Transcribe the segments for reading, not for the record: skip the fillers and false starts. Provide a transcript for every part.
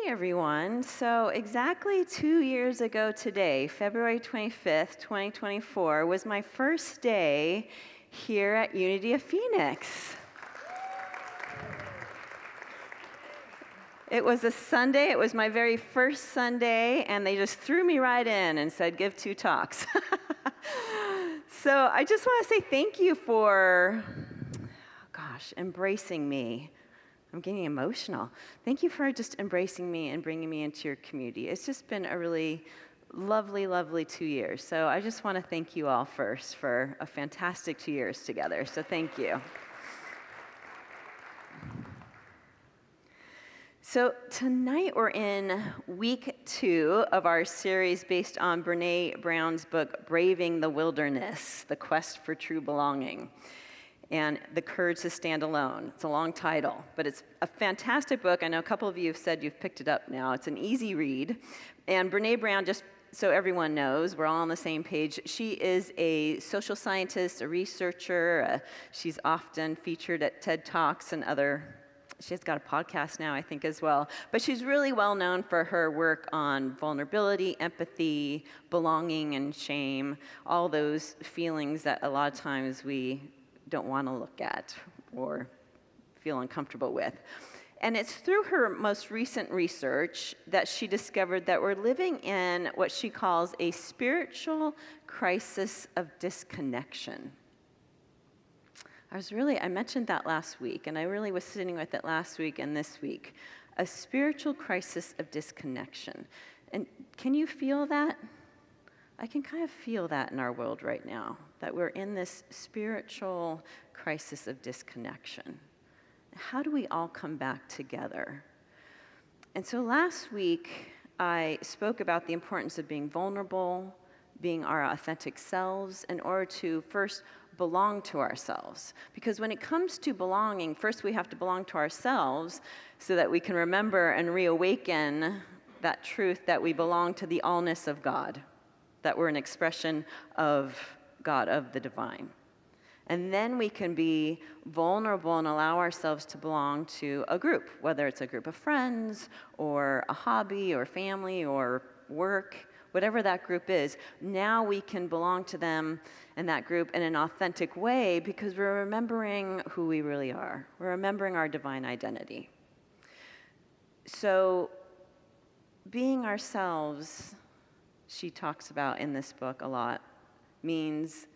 everyone. So exactly 2 years ago today, February 25th, 2024, was my first day here at Unity of Phoenix. It was a Sunday. It was my very first Sunday, and they just threw me right in and said, give 2 talks. So I just want to say thank you for, embracing me. I'm getting emotional. Thank you for just embracing me and bringing me into your community. It's just been a really lovely, lovely 2 years. So I just want to thank you all first for a fantastic 2 years together. So thank you. So tonight we're in week 2 of our series based on Brené Brown's book, Braving the Wilderness, The Quest for True Belonging, and The Courage to Stand Alone. It's a long title, but it's a fantastic book. I know a couple of you have said you've picked it up now. It's an easy read. And Brené Brown, just so everyone knows, we're all on the same page, she is a social scientist, a researcher. She's often featured at TED Talks and she's got a podcast now, I think, as well. But she's really well known for her work on vulnerability, empathy, belonging, and shame, all those feelings that a lot of times we don't want to look at or feel uncomfortable with. And it's through her most recent research that she discovered that we're living in what she calls a spiritual crisis of disconnection. I mentioned that last week, and I really was sitting with it last week and this week. A spiritual crisis of disconnection. And can you feel that? I can kind of feel that in our world right now, that we're in this spiritual crisis of disconnection. How do we all come back together? And so last week, I spoke about the importance of being vulnerable, being our authentic selves, in order to first belong to ourselves. Because when it comes to belonging, first we have to belong to ourselves so that we can remember and reawaken that truth that we belong to the allness of God, that we're an expression of God, of the divine. And then we can be vulnerable and allow ourselves to belong to a group, whether it's a group of friends or a hobby or family or work, whatever that group is. Now we can belong to them and that group in an authentic way because we're remembering who we really are. We're remembering our divine identity. So being ourselves, she talks about in this book a lot, means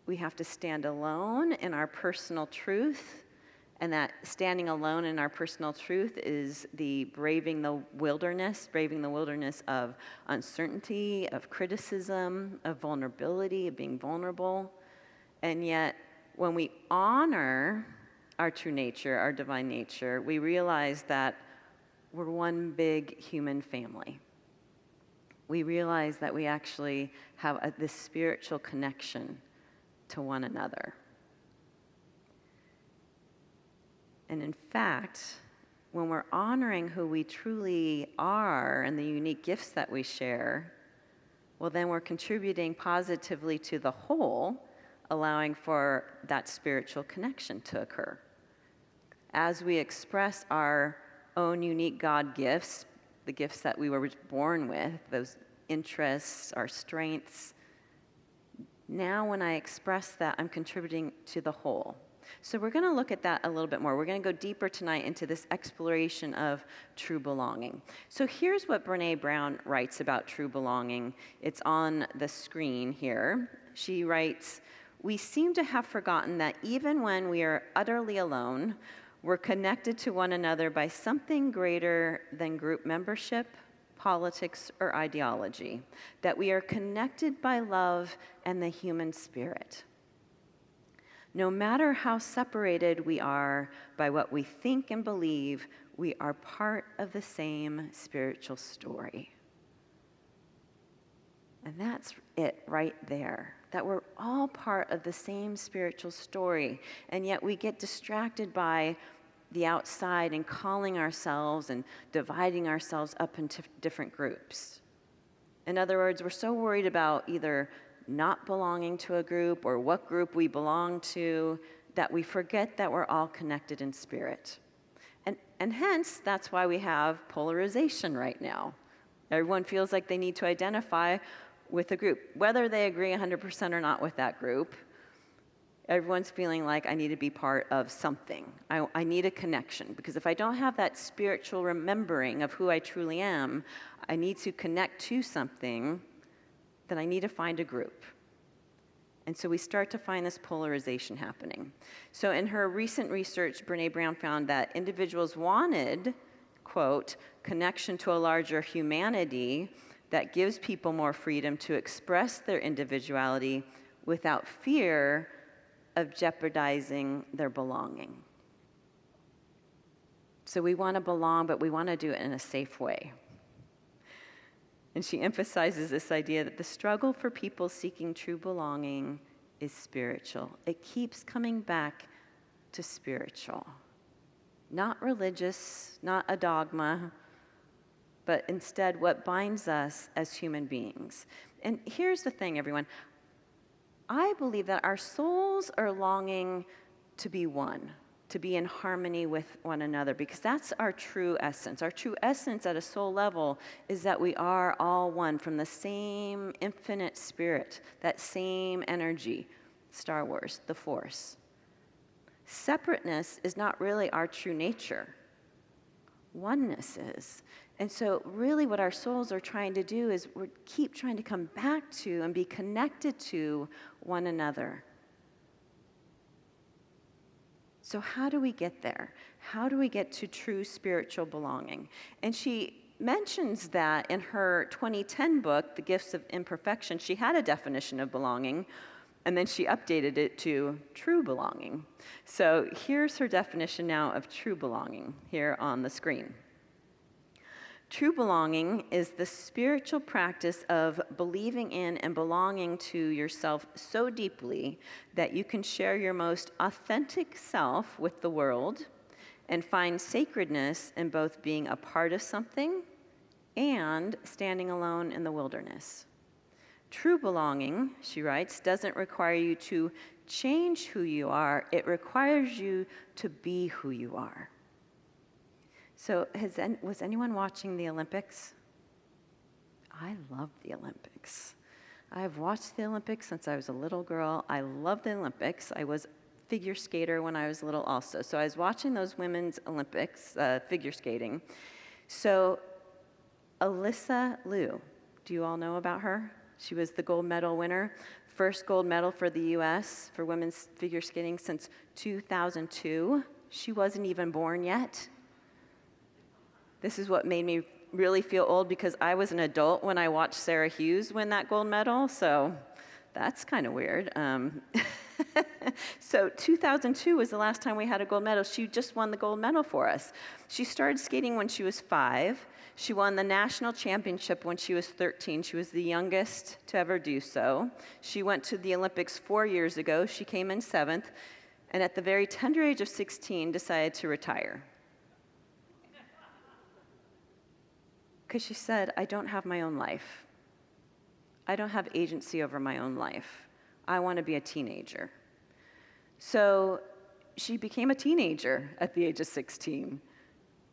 we have to stand alone in our personal truth, and that standing alone in our personal truth is the braving the wilderness of uncertainty, of criticism, of vulnerability, of being vulnerable. And yet, when we honor our true nature, our divine nature, we realize that we're one big human family. We realize that we actually have this spiritual connection to one another. And in fact, when we're honoring who we truly are and the unique gifts that we share, well, then we're contributing positively to the whole, allowing for that spiritual connection to occur. As we express our own unique God gifts, the gifts that we were born with, those interests, our strengths, now when I express that, I'm contributing to the whole. So we're going to look at that a little bit more. We're going to go deeper tonight into this exploration of true belonging. So here's what Brené Brown writes about true belonging. It's on the screen here. She writes, "We seem to have forgotten that even when we are utterly alone, we're connected to one another by something greater than group membership, politics, or ideology, that we are connected by love and the human spirit. No matter how separated we are by what we think and believe, we are part of the same spiritual story." And that's it right there, that we're all part of the same spiritual story, and yet we get distracted by the outside and calling ourselves and dividing ourselves up into different groups. In other words, we're so worried about either not belonging to a group or what group we belong to that we forget that we're all connected in spirit. And hence, that's why we have polarization right now. Everyone feels like they need to identify with a group, whether they agree 100% or not with that group. Everyone's feeling like I need to be part of something. I need a connection, because if I don't have that spiritual remembering of who I truly am, I need to connect to something, then I need to find a group. And so we start to find this polarization happening. So in her recent research, Brene Brown found that individuals wanted, quote, connection to a larger humanity that gives people more freedom to express their individuality without fear of jeopardizing their belonging. So we want to belong, but we want to do it in a safe way. And she emphasizes this idea that the struggle for people seeking true belonging is spiritual. It keeps coming back to spiritual. Not religious, not a dogma, but instead what binds us as human beings. And here's the thing, everyone. I believe that our souls are longing to be one, to be in harmony with one another, because that's our true essence. Our true essence at a soul level is that we are all one from the same infinite spirit, that same energy, Star Wars, the Force. Separateness is not really our true nature. Oneness is. And so really what our souls are trying to do is we keep trying to come back to and be connected to one another. So how do we get there? How do we get to true spiritual belonging? And she mentions that in her 2010 book, The Gifts of Imperfection, she had a definition of belonging, and then she updated it to true belonging. So here's her definition now of true belonging here on the screen. True belonging is the spiritual practice of believing in and belonging to yourself so deeply that you can share your most authentic self with the world and find sacredness in both being a part of something and standing alone in the wilderness. True belonging, she writes, doesn't require you to change who you are. It requires you to be who you are. So was anyone watching the Olympics? I love the Olympics. I've watched the Olympics since I was a little girl. I love the Olympics. I was a figure skater when I was little also. So I was watching those women's Olympics, figure skating. So Alyssa Liu, do you all know about her? She was the gold medal winner. First gold medal for the U.S. for women's figure skating since 2002. She wasn't even born yet. This is what made me really feel old, because I was an adult when I watched Sarah Hughes win that gold medal, so that's kind of weird. So 2002 was the last time we had a gold medal. She just won the gold medal for us. She started skating when she was 5. She won the national championship when she was 13. She was the youngest to ever do so. She went to the Olympics 4 years ago. She came in 7th, and at the very tender age of 16, decided to retire. Because she said, I don't have my own life. I don't have agency over my own life. I want to be a teenager. So she became a teenager at the age of 16.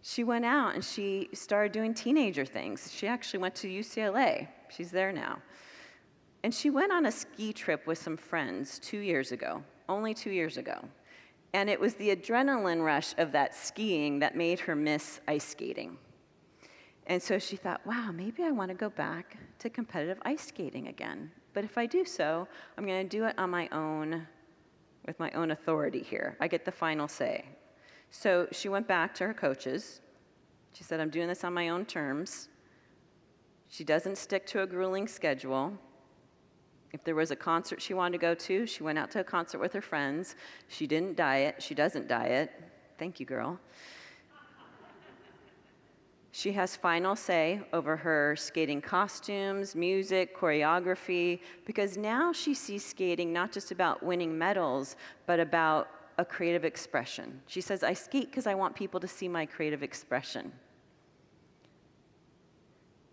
She went out and she started doing teenager things. She actually went to UCLA. She's there now. And she went on a ski trip with some friends 2 years ago, only 2 years ago. And it was the adrenaline rush of that skiing that made her miss ice skating. And so she thought, wow, maybe I want to go back to competitive ice skating again. But if I do so, I'm going to do it on my own, with my own authority here. I get the final say. So she went back to her coaches. She said, I'm doing this on my own terms. She doesn't stick to a grueling schedule. If there was a concert she wanted to go to, she went out to a concert with her friends. She didn't diet. She doesn't diet. Thank you, girl. She has final say over her skating costumes, music, choreography, because now she sees skating not just about winning medals, but about a creative expression. She says, I skate because I want people to see my creative expression.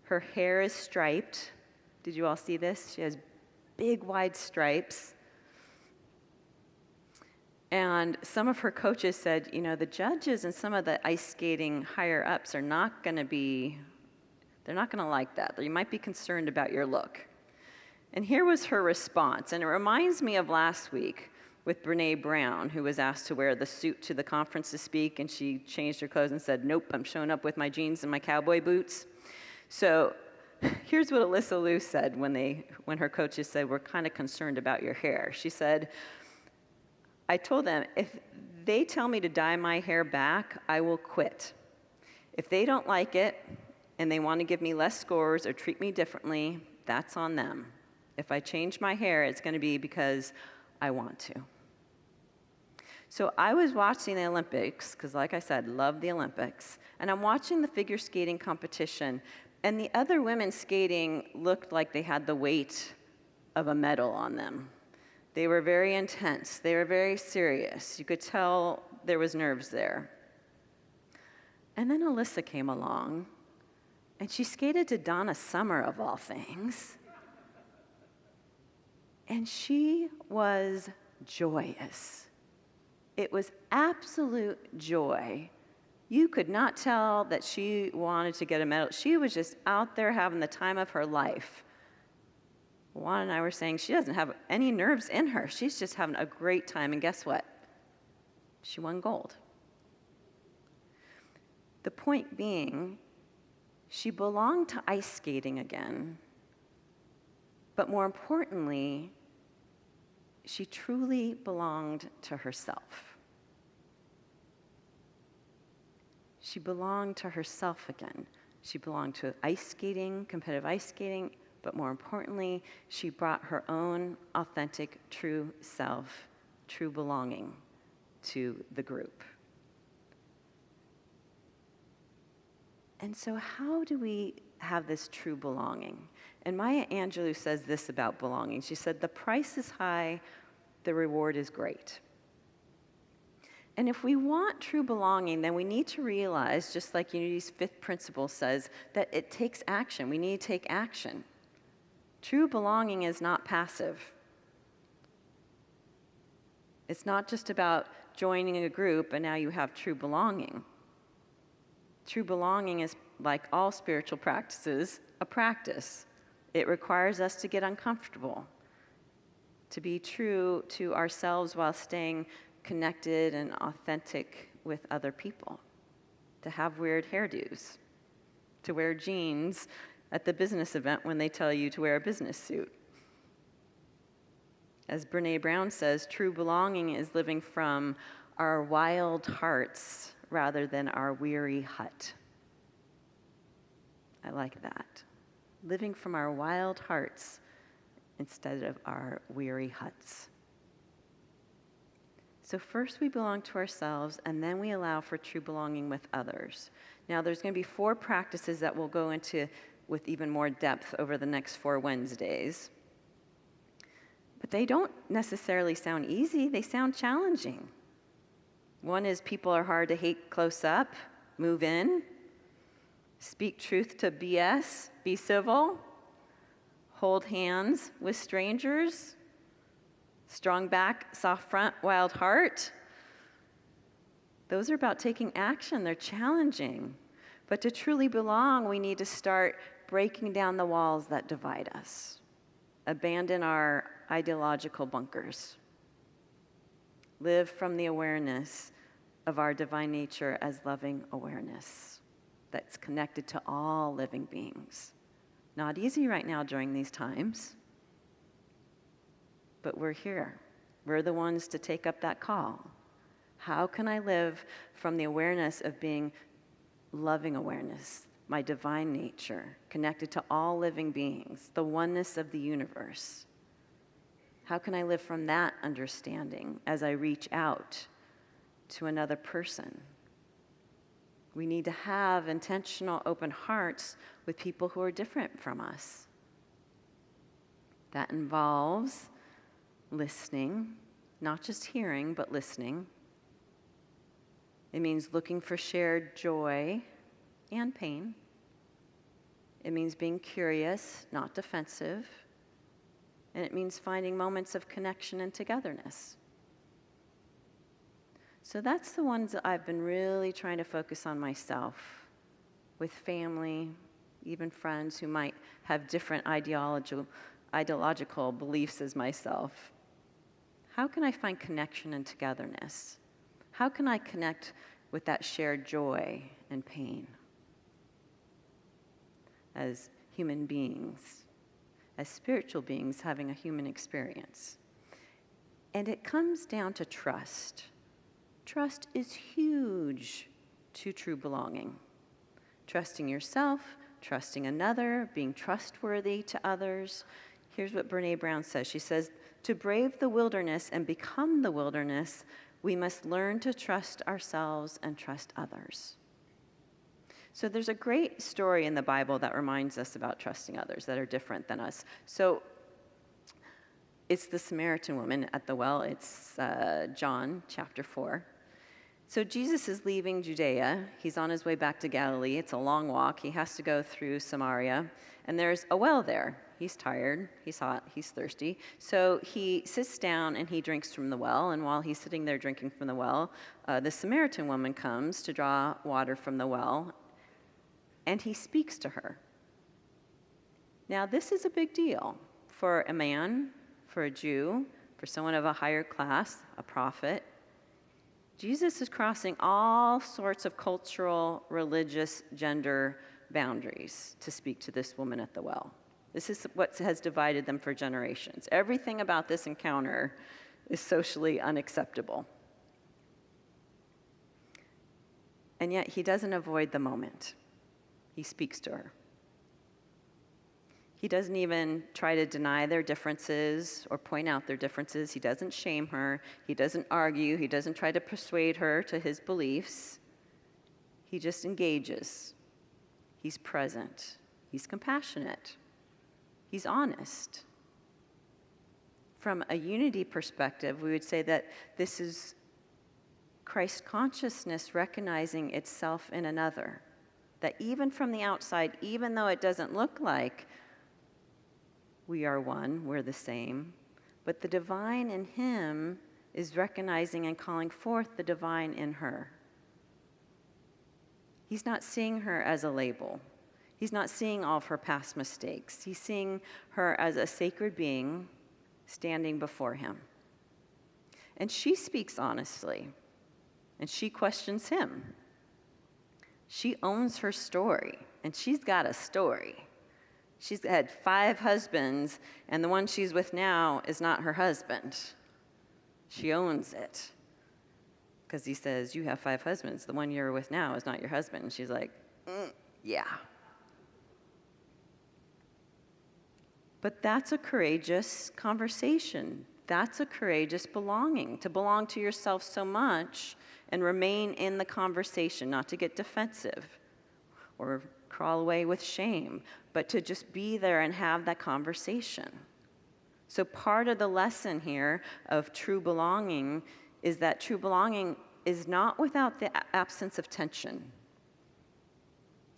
Her hair is striped. Did you all see this? She has big, wide stripes. And some of her coaches said, the judges and some of the ice skating higher ups are not going to they're not going to like that. You might be concerned about your look. And here was her response, and it reminds me of last week with Brene Brown, who was asked to wear the suit to the conference to speak, and she changed her clothes and said, nope, I'm showing up with my jeans and my cowboy boots. So here's what Alyssa Liu said when her coaches said, we're kind of concerned about your hair. She said, I told them, if they tell me to dye my hair back, I will quit. If they don't like it and they want to give me less scores or treat me differently, that's on them. If I change my hair, it's going to be because I want to. So I was watching the Olympics, because like I said, love the Olympics, and I'm watching the figure skating competition, and the other women skating looked like they had the weight of a medal on them. They were very intense. They were very serious. You could tell there was nerves there. And then Alyssa came along, and she skated to Donna Summer, of all things. And she was joyous. It was absolute joy. You could not tell that she wanted to get a medal. She was just out there having the time of her life. Juan and I were saying she doesn't have any nerves in her. She's just having a great time. And guess what? She won gold. The point being, she belonged to ice skating again. But more importantly, she truly belonged to herself. She belonged to herself again. She belonged to ice skating, competitive ice skating, but more importantly, she brought her own authentic, true self, true belonging to the group. And so how do we have this true belonging? And Maya Angelou says this about belonging. She said, the price is high, the reward is great. And if we want true belonging, then we need to realize, just like Unity's fifth principle says, that it takes action. We need to take action. True belonging is not passive. It's not just about joining a group and now you have true belonging. True belonging is, like all spiritual practices, a practice. It requires us to get uncomfortable, to be true to ourselves while staying connected and authentic with other people, to have weird hairdos, to wear jeans at the business event when they tell you to wear a business suit. As Brene Brown says, true belonging is living from our wild hearts rather than our weary hut. I like that. Living from our wild hearts instead of our weary huts. So first we belong to ourselves, and then we allow for true belonging with others. Now there's going to be 4 practices that we'll go into with even more depth over the next 4 Wednesdays. But they don't necessarily sound easy, they sound challenging. One is people are hard to hate close up, move in, speak truth to BS, be civil, hold hands with strangers, strong back, soft front, wild heart. Those are about taking action. They're challenging. But to truly belong, we need to start breaking down the walls that divide us. Abandon our ideological bunkers. Live from the awareness of our divine nature as loving awareness that's connected to all living beings. Not easy right now during these times. But we're here. We're the ones to take up that call. How can I live from the awareness of being loving awareness, my divine nature, connected to all living beings, the oneness of the universe? How can I live from that understanding as I reach out to another person? We need to have intentional, open hearts with people who are different from us. That involves listening, not just hearing, but listening. It means looking for shared joy and pain. It means being curious, not defensive. And it means finding moments of connection and togetherness. So that's the ones that I've been really trying to focus on myself, with family, even friends who might have different ideological beliefs as myself. How can I find connection and togetherness? How can I connect with that shared joy and pain as human beings, as spiritual beings having a human experience? And it comes down to trust. Trust is huge to true belonging. Trusting yourself, trusting another, being trustworthy to others. Here's what Brené Brown says. She says, to brave the wilderness and become the wilderness, we must learn to trust ourselves and trust others. So there's a great story in the Bible that reminds us about trusting others that are different than us. So it's the Samaritan woman at the well. It's John chapter 4. So Jesus is leaving Judea. He's on his way back to Galilee. It's a long walk. He has to go through Samaria. And there's a well there. He's tired. He's hot. He's thirsty. So he sits down and he drinks from the well. And while he's sitting there drinking from the well, the Samaritan woman comes to draw water from the well. And he speaks to her. Now, this is a big deal for a man, for a Jew, for someone of a higher class, a prophet. Jesus is crossing all sorts of cultural, religious, gender boundaries to speak to this woman at the well. This is what has divided them for generations. Everything about this encounter is socially unacceptable. And yet he doesn't avoid the moment. He speaks to her. He doesn't even try to deny their differences or point out their differences. He doesn't shame her. He doesn't argue. He doesn't try to persuade her to his beliefs. He just engages. He's present. He's compassionate. He's honest. From a unity perspective, we would say that this is Christ consciousness recognizing itself in another. That even from the outside, even though it doesn't look like we are one, we're the same, but the divine in him is recognizing and calling forth the divine in her. He's not seeing her as a label. He's not seeing all of her past mistakes. He's seeing her as a sacred being standing before him. And she speaks honestly, and she questions him. She owns her story, and she's got a story. She's had 5 husbands, and the one she's with now is not her husband. She owns it. Because he says, you have 5 husbands. The one you're with now is not your husband. And she's like, yeah. But that's a courageous conversation. That's a courageous belonging, to belong to yourself so much and remain in the conversation, not to get defensive or crawl away with shame, but to just be there and have that conversation. So part of the lesson here of true belonging is that true belonging is not without the absence of tension.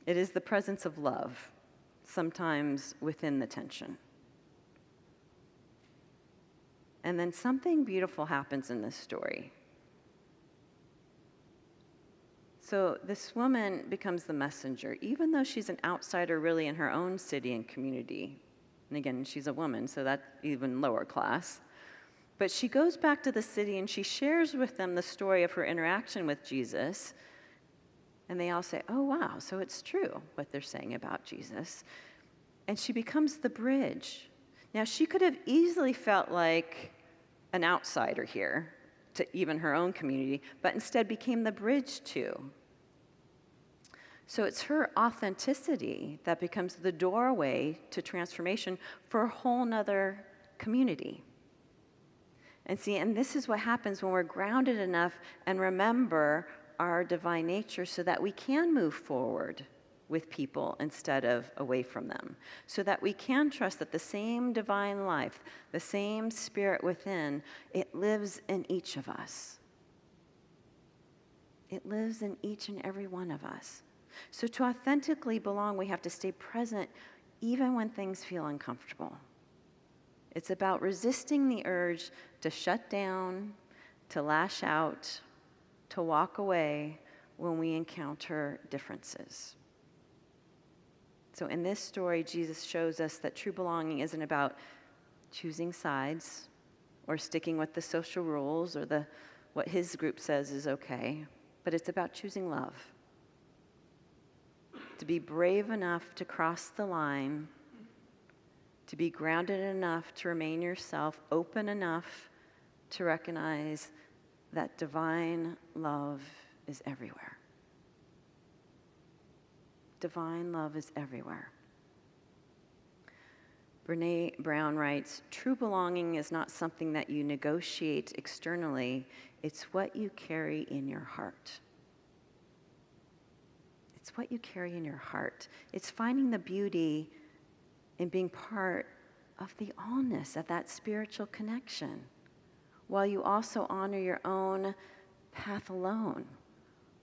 It is the presence of love, sometimes within the tension. And then something beautiful happens in this story. So this woman becomes the messenger, even though she's an outsider really in her own city and community. And again, she's a woman, so that's even lower class. But she goes back to the city and she shares with them the story of her interaction with Jesus. And they all say, oh, wow, so it's true what they're saying about Jesus. And she becomes the bridge. Now, she could have easily felt like an outsider here to even her own community, but instead became the bridge to. So it's her authenticity that becomes the doorway to transformation for a whole nother community. And see, and this is what happens when we're grounded enough and remember our divine nature so that we can move forward with people instead of away from them, so that we can trust that the same divine life, the same spirit within, it lives in each of us. It lives in each and every one of us. So to authentically belong, we have to stay present even when things feel uncomfortable. It's about resisting the urge to shut down, to lash out, to walk away when we encounter differences. So in this story, Jesus shows us that true belonging isn't about choosing sides or sticking with the social rules or what his group says is okay, but it's about choosing love. To be brave enough to cross the line, to be grounded enough to remain yourself, open enough to recognize that divine love is everywhere. Divine love is everywhere. Brené Brown writes, "True belonging is not something that you negotiate externally, it's what you carry in your heart." It's what you carry in your heart. It's finding the beauty in being part of the allness of that spiritual connection, while you also honor your own path alone,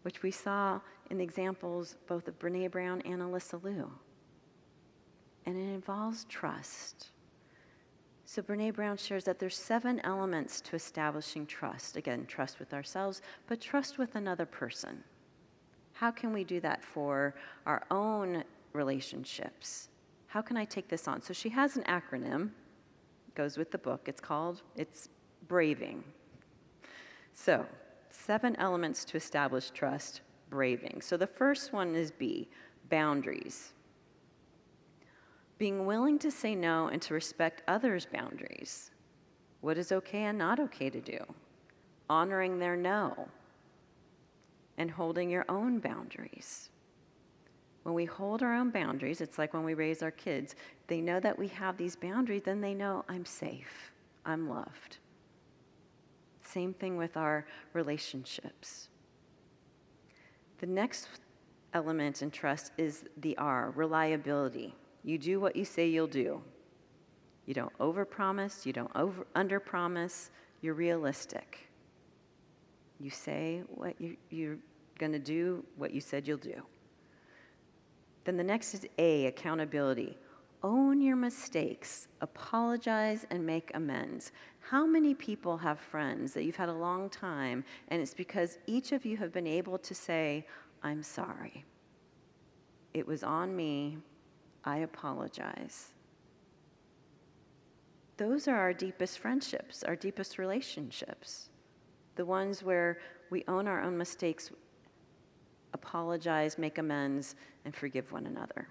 which we saw in the examples both of Brené Brown and Alyssa Liu. And it involves trust. So Brené Brown shares that there's 7 elements to establishing trust. Again, trust with ourselves, but trust with another person. How can we do that for our own relationships? How can I take this on? So she has an acronym, goes with the book. It's braving. So 7 elements to establish trust, braving. So the first one is B, boundaries. Being willing to say no and to respect others' boundaries. What is okay and not okay to do? Honoring their no. And holding your own boundaries. When we hold our own boundaries, it's like when we raise our kids. They know that we have these boundaries, then they know I'm safe, I'm loved. Same thing with our relationships. The next element in trust is the R, reliability. You do what you say you'll do. You don't overpromise, you don't underpromise, you're realistic. You say what you're going to do, what you said you'll do. Then the next is A, accountability. Own your mistakes, apologize, and make amends. How many people have friends that you've had a long time, and it's because each of you have been able to say, I'm sorry. It was on me. I apologize. Those are our deepest friendships, our deepest relationships. The ones where we own our own mistakes, apologize, make amends, and forgive one another.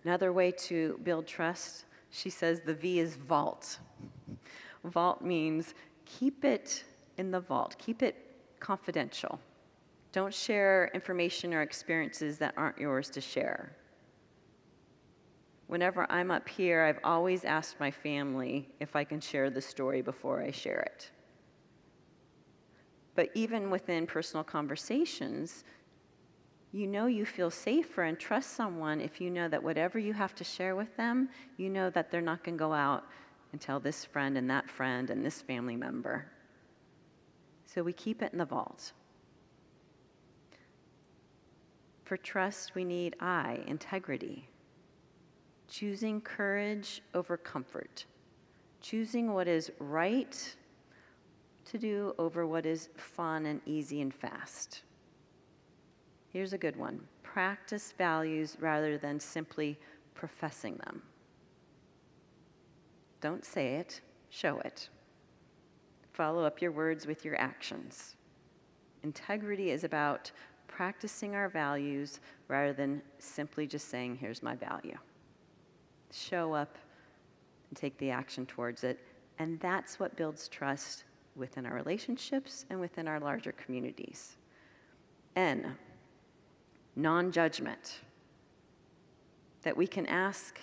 Another way to build trust, she says the V is vault. Vault means keep it in the vault, keep it confidential. Don't share information or experiences that aren't yours to share. Whenever I'm up here, I've always asked my family if I can share the story before I share it. But even within personal conversations, you know you feel safer and trust someone if you know that whatever you have to share with them, you know that they're not going to go out and tell this friend and this family member. So we keep it in the vault. For trust, we need I, integrity. Choosing courage over comfort. Choosing what is right to do over what is fun and easy and fast. Here's a good one. Practice values rather than simply professing them. Don't say it, show it. Follow up your words with your actions. Integrity is about practicing our values rather than simply just saying, here's my value. Show up and take the action towards it. And that's what builds trust within our relationships and within our larger communities. N, non-judgment. That we can ask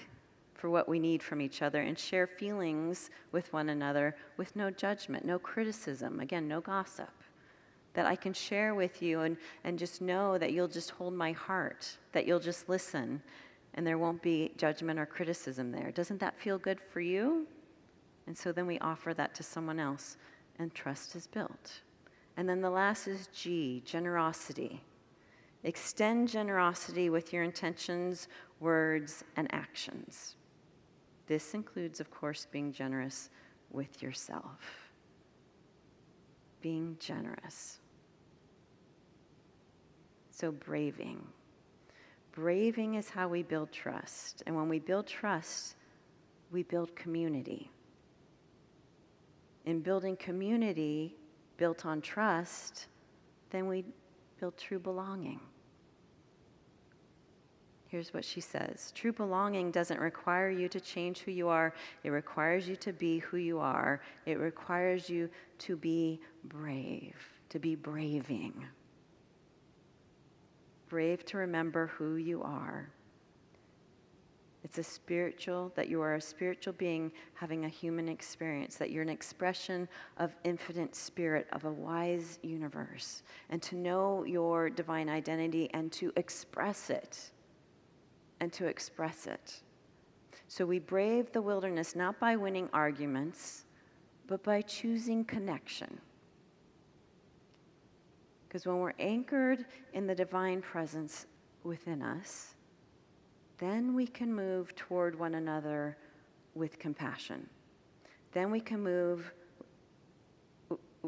for what we need from each other and share feelings with one another with no judgment, no criticism, again, no gossip. That I can share with you and just know that you'll just hold my heart, that you'll just listen, and there won't be judgment or criticism there. Doesn't that feel good for you? And so then we offer that to someone else, and trust is built. And then the last is G, generosity. Extend generosity with your intentions, words, and actions. This includes, of course, being generous with yourself. being generous. So braving. Braving is how we build trust. And when we build trust, we build community. In building community built on trust, then we build true belonging. Here's what she says. True belonging doesn't require you to change who you are. It requires you to be who you are. It requires you to be brave, to be braving. Brave to remember who you are. It's that you are a spiritual being having a human experience, that you're an expression of infinite spirit, of a wise universe, and to know your divine identity and to express it. So we brave the wilderness not by winning arguments, but by choosing connection. Because when we're anchored in the divine presence within us, then we can move toward one another with compassion. Then we can move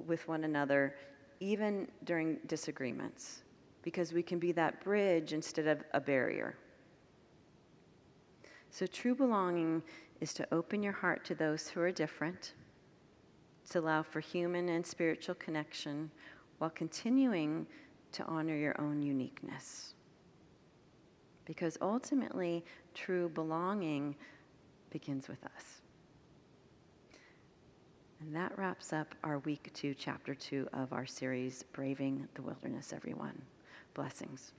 with one another even during disagreements, because we can be that bridge instead of a barrier. So true belonging is to open your heart to those who are different, to allow for human and spiritual connection while continuing to honor your own uniqueness. Because ultimately, true belonging begins with us. And that wraps up our week 2, chapter 2 of our series, Braving the Wilderness, everyone. Blessings.